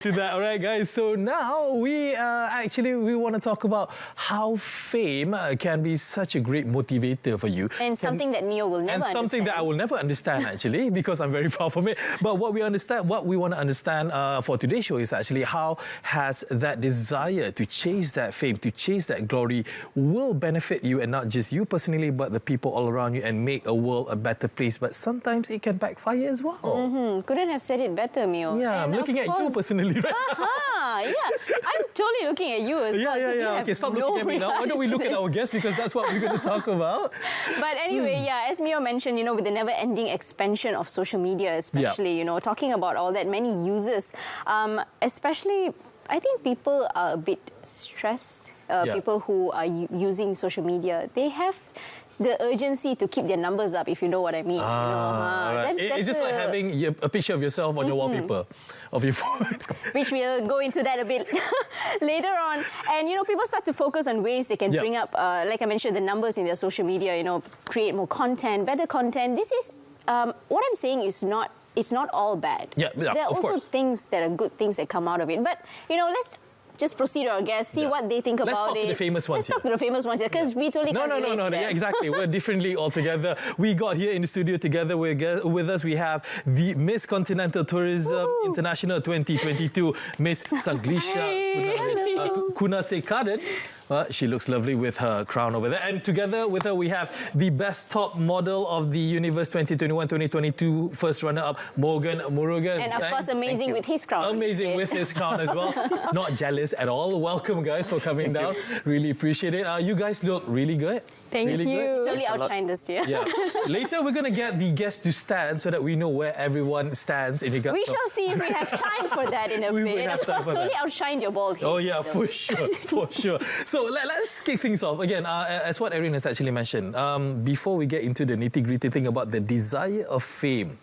To that, all right, guys. So now we want to talk about how fame can be such a great motivator for you, and something that Mio will never understand. And something that I will never understand actually, because I'm very far from it. But what we want to understand for today's show is actually how has that desire to chase that fame, to chase that glory, will benefit you, and not just you personally, but the people all around you, and make a world a better place. But sometimes it can backfire as well. Couldn't have said it better, Mio. Yeah, and I'm looking at you personally. Right? Yeah, I'm totally looking at you as well. Yeah. Okay, stop looking at me now. Why don't we look at our guests, because that's what we're going to talk about. But anyway, as Mio mentioned, with the never-ending expansion of social media, especially, talking about all that, many users, especially, I think people are a bit stressed. People who are using social media, they have the urgency to keep their numbers up, if you know what I mean. Right. It's just like having a picture of yourself on your wallpaper of your phone. Which we'll go into that a bit later on. And, people start to focus on ways they can bring up, like I mentioned, the numbers in their social media, create more content, better content. This is, what I'm saying is it's not all bad. There are also things that are good things that come out of it. But, let's just proceed to our guests, see what they think about it. Let's talk to the famous ones. Let's talk to the famous ones, because we totally can't relate to them. Yeah, exactly. We're differently altogether. We got here in the studio together with us. We have the Miss Continental Tourism International 2022, Miss Sanglisha Kunasekaran. She looks lovely with her crown over there. And together with her, we have the best top model of the Universe 2021-2022 first runner-up, Morgan Murugan. And of course, amazing with his crown. Amazing with his crown as well. Not jealous at all. Welcome, guys, for coming down. Really appreciate it. You guys look really good. Thank you. Good. Totally outshined us here. Yeah. Later, we're going to get the guests to stand so that we know where everyone stands in regards. We shall see if we have time for that in a bit. Of course, totally outshined your bald head. Oh, yeah, for sure. So let's kick things off. Again, as what Erin has actually mentioned, before we get into the nitty-gritty thing about the desire of fame,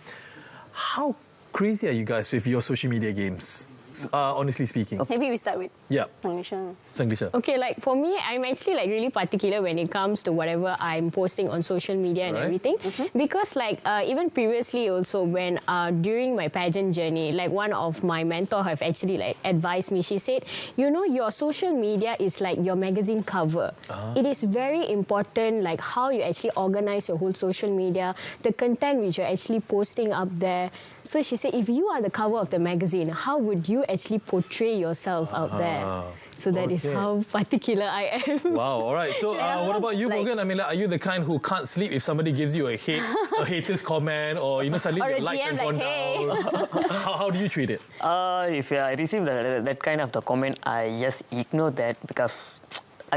how crazy are you guys with your social media games? Honestly speaking. Maybe we start with Sanglisha. Okay, for me, I'm actually really particular when it comes to whatever I'm posting on social media and everything. Because even previously also, when during my pageant journey, one of my mentor have actually advised me. She said, your social media is like your magazine cover. It is very important how you actually organize your whole social media, the content which you're actually posting up there. So she said, if you are the cover of the magazine, how would you actually portray yourself out there? So that is how particular I am. Wow, all right. So what about you, Morgan? I mean, are you the kind who can't sleep if somebody gives you a hater's comment, or suddenly your likes have gone down? How do you treat it? If I receive that kind of the comment, I just ignore that, because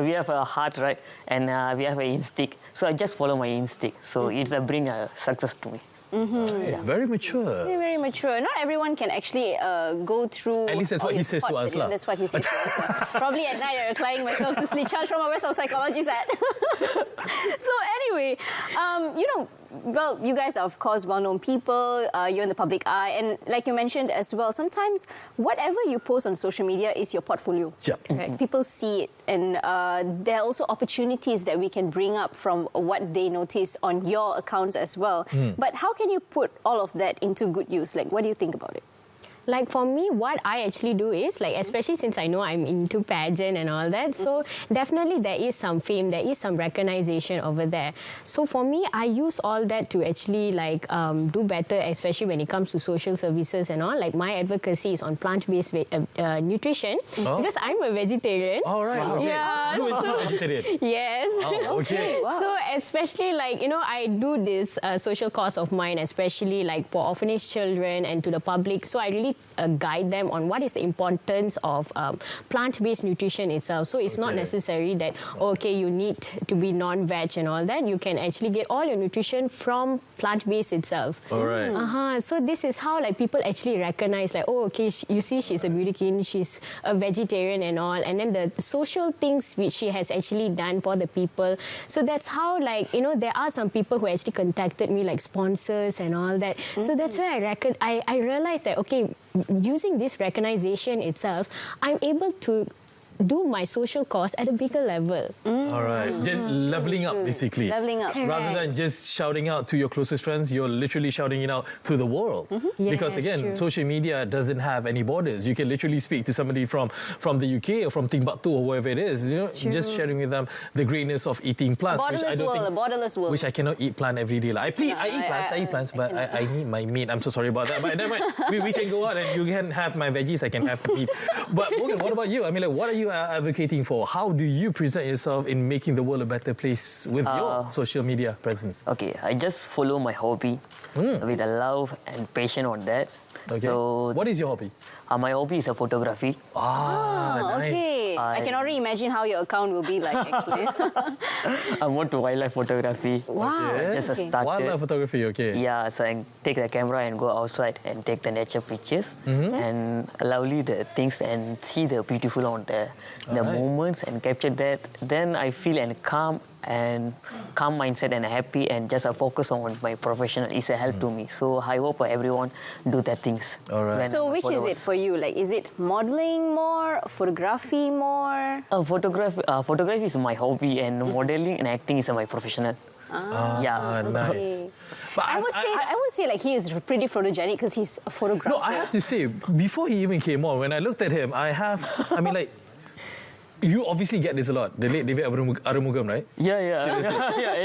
we have a heart, right? And we have an instinct. So I just follow my instinct. So it's a bring success to me. Very mature. Very mature. Not everyone can actually go through. At least that's what he says to us. That's what he says to us. Probably at night I'm crying myself to sleep. Charge from where's our psychology at? So anyway, well, you guys are, of course, well-known people. You're in the public eye. And like you mentioned as well, sometimes whatever you post on social media is your portfolio. Right? People see it. And there are also opportunities that we can bring up from what they notice on your accounts as well. But how can you put all of that into good use? What do you think about it? For me, what I actually do is, especially since I know I'm into pageant and all that, so definitely there is some fame, there is some recognition over there. So for me, I use all that to actually do better, especially when it comes to social services and all. My advocacy is on plant-based nutrition, because I'm a vegetarian. All right. Okay. Yeah. You are vegetarian? Yes. Oh, okay. Wow. So especially I do this social cause of mine, especially for orphanage children and to the public. So I really guide them on what is the importance of plant-based nutrition itself. So it's not necessary that, you need to be non-veg and all that. You can actually get all your nutrition from plant-based itself. All right. So this is how people actually recognize, you see, she's a beauty queen, she's a vegetarian and all. And then the social things which she has actually done for the people. So that's how, there are some people who actually contacted me, sponsors and all that. So that's why I realized that, using this recognition itself, I'm able to do my social cause at a bigger level. All right, just leveling up basically. Leveling up. Rather than just shouting out to your closest friends, you're literally shouting it out to the world. Because Yes, again, true. social media doesn't have any borders. You can literally speak to somebody from the UK or from Timbuktu or wherever it is. You know, just sharing with them the greatness of eating plants. A borderless world. Which I cannot eat plant every day. Like, I eat plants, but I need my meat. I'm so sorry about that. But never mind. We can go out and you can have my veggies. I can have meat. But Morgan, what about you? I mean, like, what are you advocating for? How do you present yourself in making the world a better place with your social media presence? Okay, I just follow my hobby with a love and passion on that. Okay. So, what is your hobby? my hobby is photography. Nice. Okay. I can already imagine how your account will be like, actually. I'm more to wildlife photography. Wow. Okay. Just Okay. started. Wildlife photography, okay. Yeah, so I take the camera and go outside and take the nature pictures and lovely the things and see the beautiful on the Alright. moments and capture that. Then I feel calm mindset and happy and just a focus on my professional is a help to me. So I hope everyone do that things. Alright. when So which is followers. it for you? Like, is it modeling more, photography more? Photography is my hobby and modeling and acting is my professional. Yeah. Nice. Okay. But I would say like he is pretty photogenic because he's a photographer. No, I have to say, before he even came on, when I looked at him, you obviously get this a lot. The late David Arumugam, right? Yeah.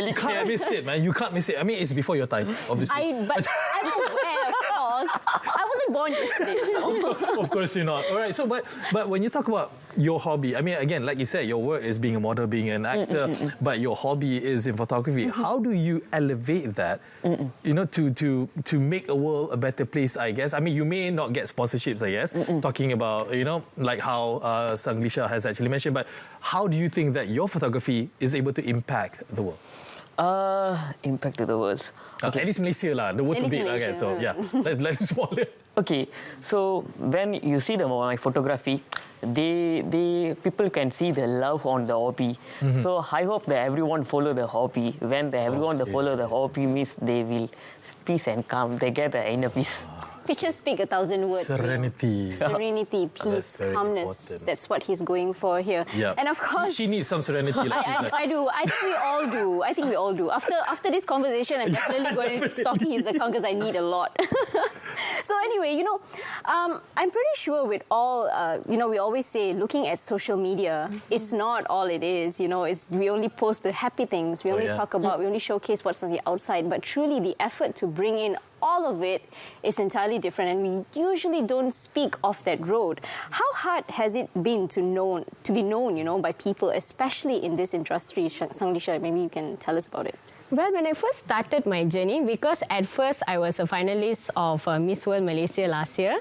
You can't miss it, man. You can't miss it. I mean, it's before your time, obviously. But I'm aware, of course. I wasn't born yesterday. You know? Of course you're not. All right, so but when you talk about your hobby, I mean, again, like you said, your work is being a model, being an actor, but your hobby is in photography. How do you elevate that, you know, to make the world a better place, I guess? I mean, you may not get sponsorships, I guess, talking about, you know, like how Sanglisha has actually mentioned, but how do you think that your photography is able to impact the world? Impact to the world. At least Malaysia lah, the world At too least big, okay, Malaysia, so yeah, let's smaller. Okay, so when you see my photography, people can see the love on the hobby. So I hope that everyone follow the hobby. When everyone follow the hobby means they will peace and calm. They get the inner peace. Pictures speak 1,000 words. Serenity. Serenity, peace, very calmness. important. That's what he's going for here. Yeah. And of course, She needs some serenity. Like she's like, I do. I think we all do. I think we all do. After this conversation, I'm definitely going to stalking his account because I need a lot. So anyway, you know, I'm pretty sure with all, you know, we always say looking at social media, it's not all it is. You know, we only post the happy things. We only talk about, we only showcase what's on the outside. But truly, the effort to bring in all of it is entirely different, and we usually don't speak off that road. How hard has it been to be known, you know, by people, especially in this industry? Sanglisha, maybe you can tell us about it. Well, when I first started my journey, because at first I was a finalist of Miss World Malaysia last year.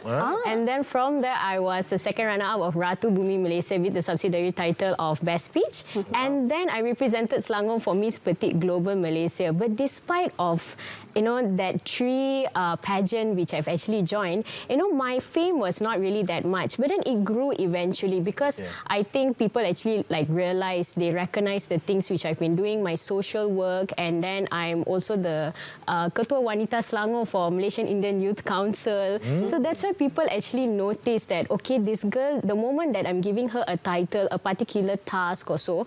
And then from there, I was the second runner-up of Ratu Bumi Malaysia with the subsidiary title of Best Speech. And then I represented Selangor for Miss Petite Global Malaysia. But despite of, you know, that 3 pageant which I've actually joined, you know, my fame was not really that much. But then it grew eventually because I think people actually like realize, they recognize the things which I've been doing, my social work, and then I'm also the Ketua Wanita Selangor for Malaysian Indian Youth Council. So that's why people actually notice that, okay, this girl, the moment that I'm giving her a title, a particular task or so,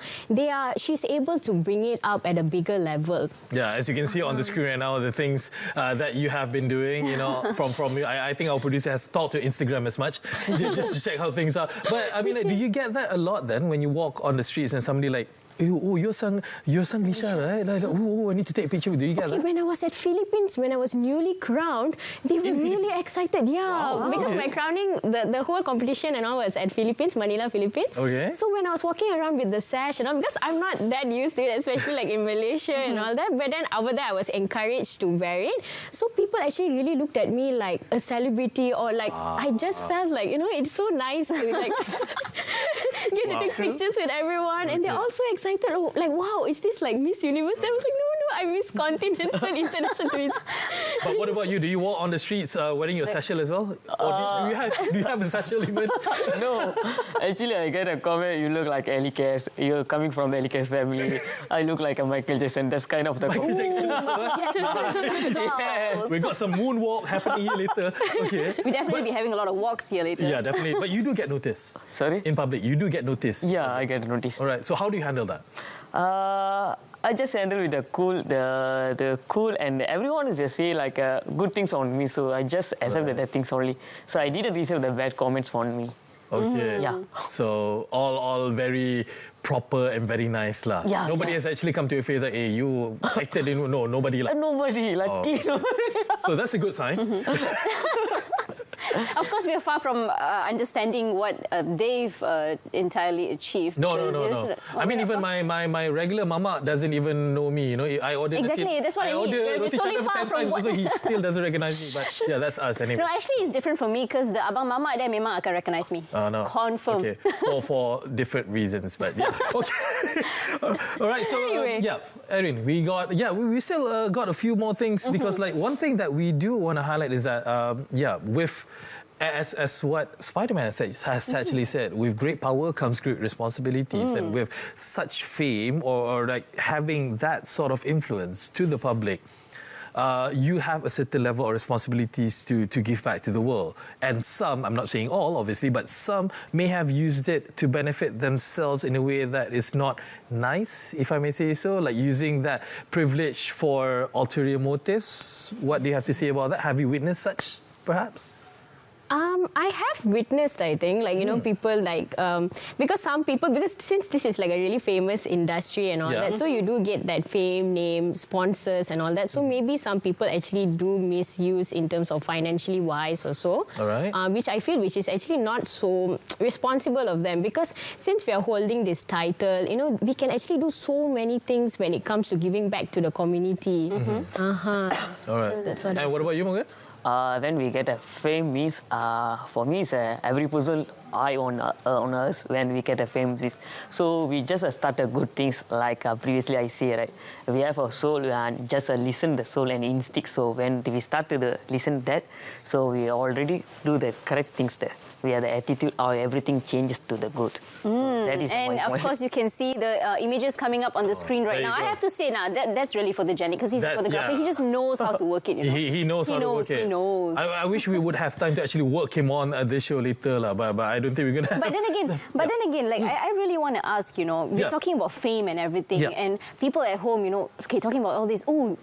she's able to bring it up at a bigger level. yeah, as you can see on the screen right now, the things that you have been doing, you know, from I think our producer has stalked your Instagram as much just to check how things are. But I mean, like, do you get that a lot then when you walk on the streets and somebody like, oh, you're Sanglisha, right? Like, oh, I need to take a picture with you. Do you get that? When I was at Philippines, when I was newly crowned, they were really excited. Yeah, because my crowning, the whole competition and all was at Philippines, Manila, Philippines. Okay. So when I was walking around with the sash and all, because I'm not that used to it, especially like in Malaysia and all that, but then over there I was encouraged to wear it. So people actually really looked at me like a celebrity, or like I just felt like, you know, it's so nice to like get to take pictures with everyone, and they're also excited. Oh, like, wow, is this like Miss Universe? Then I was like, no, I miss continental international tourism. But what about you? Do you walk on the streets wearing your satchel as well? Or do you have a satchel even? No, actually, I get a comment. You look like Ellie Cass. You're coming from the Ellie Cass family. I look like a Michael Jackson. That's kind of the Michael Jackson as well? Yes. We got some moonwalk happening here later. Okay. We definitely be having a lot of walks here later. Yeah, definitely. But you do get noticed. Sorry? In public, you do get noticed. Yeah, I get noticed. All right. So how do you handle that? I just handle with the cool, and everyone is just say like good things on me. So I just accept that things only. So I didn't receive the bad comments on me. Okay. Yeah. So all very proper and very nice lah. Yeah, Nobody yeah. has actually come to your face like, hey, you acted in... No, nobody like... Nobody, lucky. So that's a good sign. Of course, we are far from understanding what they've entirely achieved. No. I mean, even my regular mama doesn't even know me. You know, I ordered Exactly, that's what I mean. We're roti totally canai far 10 from times, what- so he still doesn't recognize me. But yeah, that's us anyway. No, actually, it's different for me because the abang mama there memang akan recognize me. No. Confirm. Okay, for different reasons, but yeah. Okay. All right. So Anyway. Erin, we still got a few more things because like one thing that we do want to highlight is that with as what Spider-Man has actually said, with great power comes great responsibilities, and with such fame or like having that sort of influence to the public, you have a certain level of responsibilities to give back to the world. And some, I'm not saying all, obviously, but some may have used it to benefit themselves in a way that is not nice, if I may say so, like using that privilege for ulterior motives. What do you have to say about that? Have you witnessed such, perhaps? I have witnessed, I think, like, you know, people like, because since this is like a really famous industry and all that, so you do get that fame, name, sponsors and all that. So maybe some people actually do misuse in terms of financially wise or so. All right. Which I feel which is actually not so responsible of them, because since we are holding this title, you know, we can actually do so many things when it comes to giving back to the community. All right. That's what And what about you, Morgan? When we get a fame means, for me, it's every person eye on us when we get a fame. So we just start good things like previously I say, right? We have a soul and just listen the soul and instinct. So when we start to listen that, so we already do the correct things there. We have the attitude, how everything changes to the good. So that is And my of point. course, you can see the images coming up on the screen right there you now. I go. have to say now, that's really photogenic because he's a That- photographer. yeah. He just knows how to work it, you know. He knows how to work it. He knows. I wish we would have time to actually work him on this show later, but I don't think we're going to. But then again, like I really want to ask, you know, we're talking about fame and everything, and people at home, you know, okay, talking about all this. Oh,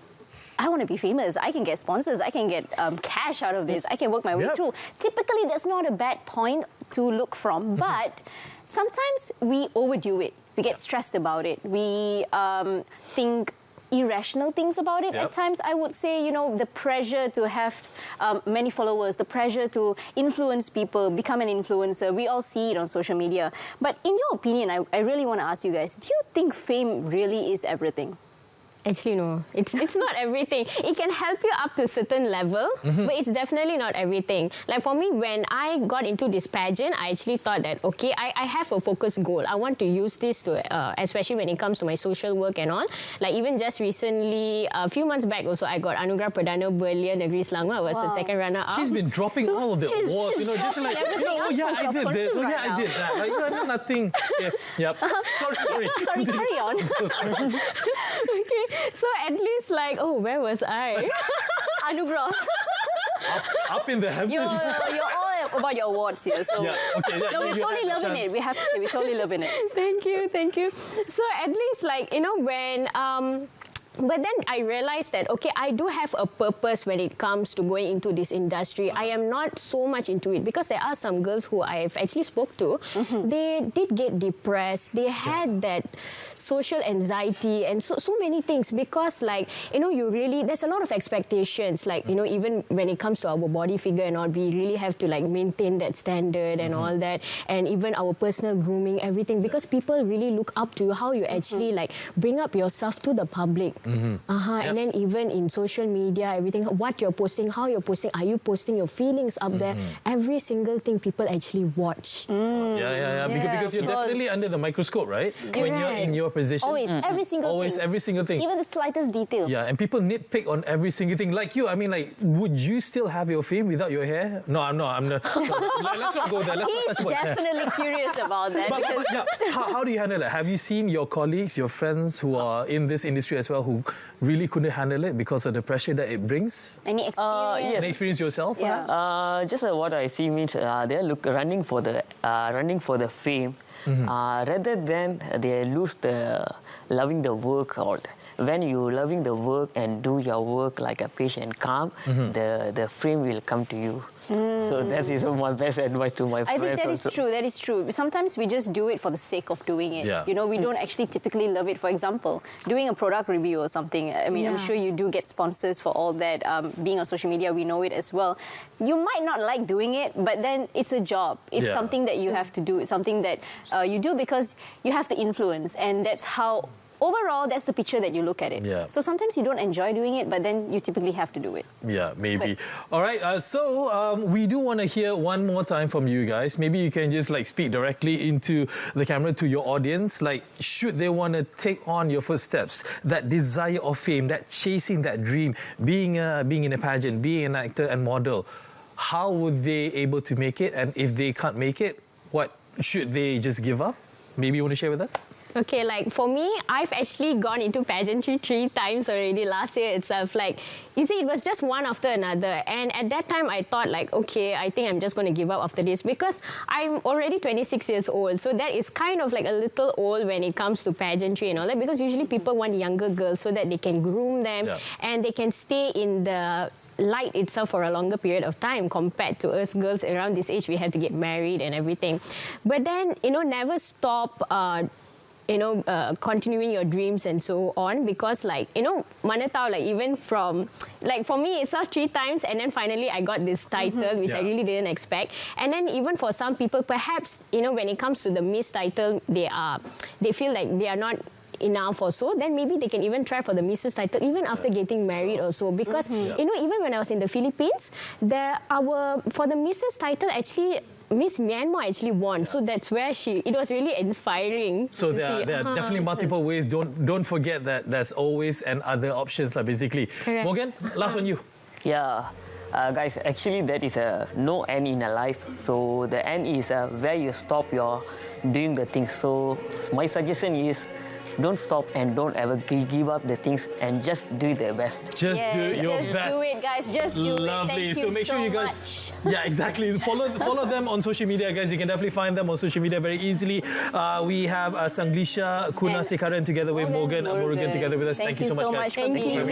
I want to be famous. I can get sponsors. I can get cash out of this. I can work my way through. Typically, that's not a bad point to look from, but sometimes we overdo it. We get stressed about it. We think irrational things about it. At times, I would say, you know, the pressure to have many followers, the pressure to influence people, become an influencer. We all see it on social media. But in your opinion, I really want to ask you guys, do you think fame really is everything? Actually, no. It's not everything. It can help you up to a certain level, but it's definitely not everything. Like for me, when I got into this pageant, I actually thought that, okay, I have a focused goal. I want to use this to, especially when it comes to my social work and all. Like even just recently, a few months back also, I got Anugerah Perdana Belia Negeri Selangor. I was the second runner-up. She's been dropping all of the awards, you know, just like, you know, oh yeah, I did this, oh yeah, I did that. Like, you know, nothing. Yep. Sorry. Sorry, carry on. So sorry. Okay, so at least like, oh, where was I? Anugerah. Up in the heavens. You're all about your awards here. So. Yeah, okay. Yeah, No, we're you totally had the loving chance. it. We have to say, we're totally loving it. Thank you. So at least like, you know, when... But then I realized that, okay, I do have a purpose when it comes to going into this industry. I am not so much into it because there are some girls who I've actually spoke to. They did get depressed. They had that social anxiety and so many things because, like, you know, there's a lot of expectations. Like, you know, even when it comes to our body figure and all, we really have to, like, maintain that standard and all that. And even our personal grooming, everything. Because people really look up to you, how you actually, like, bring up yourself to the public. And then even in social media, everything, what you're posting, how you're posting, are you posting your feelings up there? Every single thing people actually watch. Yeah. Because you're definitely under the microscope, right? When you're in your position. Always, every single thing. Even the slightest detail. Yeah, and people nitpick on every single thing. Like you, I mean, like, would you still have your fame without your hair? No, I'm not. No, let's not go there. He's definitely curious about that. How do you handle it? Have you seen your colleagues, your friends who are in this industry as well, who really couldn't handle it because of the pressure that it brings? Any experience? Any experience yourself? Yeah. Just what I see means they're running for the fame. Rather than they lose the loving the work. Or when you loving the work and do your work like a patient calm, the fame will come to you. So that is my best advice to my friends. I think that is true. That is true. Sometimes we just do it for the sake of doing it. Yeah. You know, we don't actually typically love it. For example, doing a product review or something. I mean, I'm sure you do get sponsors for all that. Being on social media, we know it as well. You might not like doing it, but then it's a job. It's something that you have to do. It's something that you do because you have the influence, and that's how. Overall, that's the picture that you look at it. Yeah. So sometimes you don't enjoy doing it, but then you typically have to do it. Yeah, maybe. All right, so we do want to hear one more time from you guys. Maybe you can just like speak directly into the camera to your audience. Like, should they want to take on your footsteps, that desire of fame, that chasing that dream, being in a pageant, being an actor and model, how would they able to make it? And if they can't make it, what should they just give up? Maybe you want to share with us? Okay, like for me, I've actually gone into pageantry 3 times already last year itself. Like, you see, it was just one after another. And at that time, I thought like, okay, I think I'm just going to give up after this because I'm already 26 years old. So that is kind of like a little old when it comes to pageantry and all that, because usually people want younger girls so that they can groom them and they can stay in the light itself for a longer period of time compared to us girls around this age. We have to get married and everything. But then, never stop continuing your dreams and so on, because like, mana tahu, like even from, like for me, it's not 3 times and then finally I got this title, which I really didn't expect. And then even for some people, perhaps, when it comes to the Miss title, they feel like they are not enough or so, then maybe they can even try for the Mrs. title even after getting married or so, because even when I was in the Philippines, for the Mrs. title actually Miss Myanmar actually won, so that's where it was really inspiring. So there are definitely multiple ways. Don't forget that there's always and other options, basically. Correct. Morgan, last on you. Yeah. Guys, actually that is no end in a life. So the end is where you stop your doing the things. So my suggestion is, don't stop and don't ever give up the things and just do the best. Just do your best. Just do it, guys. Just do it. Thank you make sure you guys much. Yeah, exactly. Follow them on social media, guys. You can definitely find them on social media very easily. We have Sanglisha Kuna Sekaran together with Morgan together with us. Thank you so much. Thank you.